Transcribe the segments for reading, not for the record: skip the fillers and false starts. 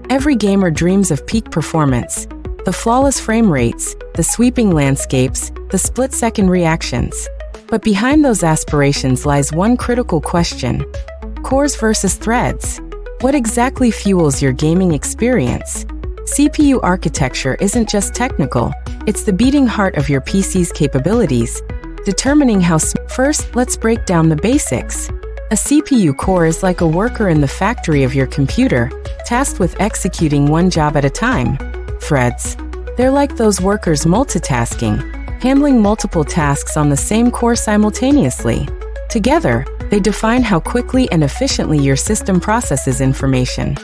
Every gamer dreams of peak performance, the flawless frame rates, the sweeping landscapes, the split-second reactions. But behind those aspirations lies one critical question: cores versus threads. What exactly fuels your gaming experience? CPU architecture isn't just technical, it's the beating heart of your PC's capabilities, determining how. First, let's break down the basics. A CPU core is like a worker in the factory of your computer, tasked with executing one job at a time. Threads. They're like those workers multitasking, handling multiple tasks on the same core simultaneously. Together, they define how quickly and efficiently your system processes information.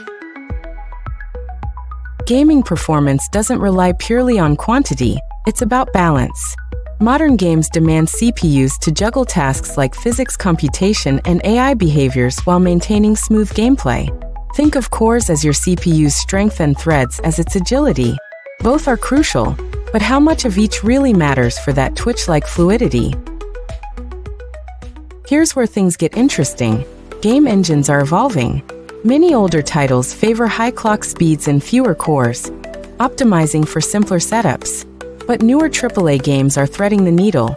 Gaming performance doesn't rely purely on quantity, it's about balance. Modern games demand CPUs to juggle tasks like physics computation and AI behaviors while maintaining smooth gameplay. Think of cores as your CPU's strength and threads as its agility. Both are crucial, but how much of each really matters for that Twitch-like fluidity? Here's where things get interesting. Game engines are evolving. Many older titles favor high clock speeds and fewer cores, optimizing for simpler setups. But newer AAA games are threading the needle,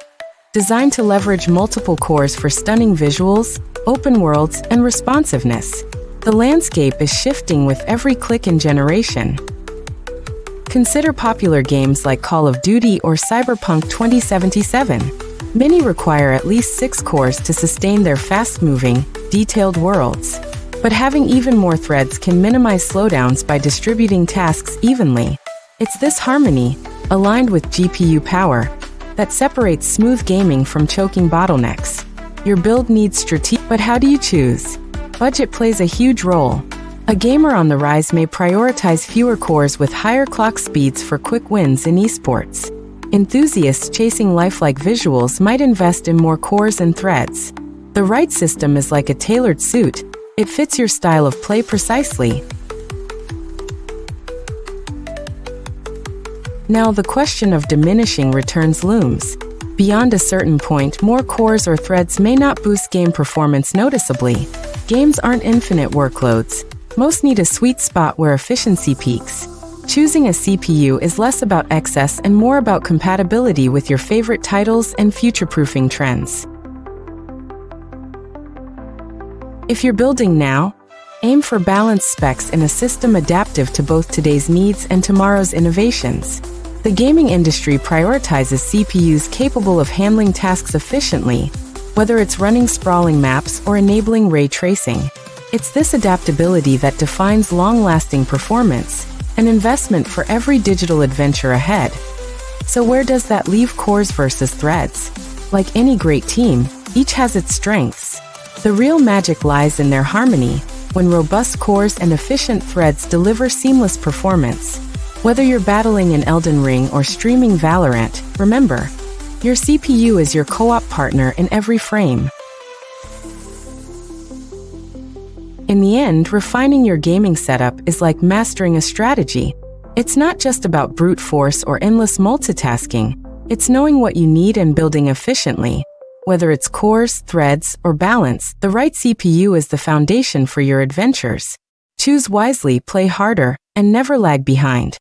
designed to leverage multiple cores for stunning visuals, open worlds, and responsiveness. The landscape is shifting with every click and generation. Consider popular games like Call of Duty or Cyberpunk 2077. Many require at least 6 cores to sustain their fast-moving, detailed worlds. But having even more threads can minimize slowdowns by distributing tasks evenly. It's this harmony, aligned with GPU power, that separates smooth gaming from choking bottlenecks. Your build needs strategy, but how do you choose? Budget plays a huge role. A gamer on the rise may prioritize fewer cores with higher clock speeds for quick wins in esports. Enthusiasts chasing lifelike visuals might invest in more cores and threads. The right system is like a tailored suit. It fits your style of play precisely. Now the question of diminishing returns looms. Beyond a certain point, more cores or threads may not boost game performance noticeably. Games aren't infinite workloads. Most need a sweet spot where efficiency peaks. Choosing a CPU is less about excess and more about compatibility with your favorite titles and future-proofing trends. If you're building now, aim for balanced specs in a system adaptive to both today's needs and tomorrow's innovations. The gaming industry prioritizes CPUs capable of handling tasks efficiently, whether it's running sprawling maps or enabling ray tracing. It's this adaptability that defines long-lasting performance, an investment for every digital adventure ahead. So where does that leave cores versus threads? Like any great team, each has its strengths. The real magic lies in their harmony, when robust cores and efficient threads deliver seamless performance. Whether you're battling in Elden Ring or streaming Valorant, remember, your CPU is your co-op partner in every frame. In the end, refining your gaming setup is like mastering a strategy. It's not just about brute force or endless multitasking. It's knowing what you need and building efficiently. Whether it's cores, threads, or balance, the right CPU is the foundation for your adventures. Choose wisely, play harder, and never lag behind.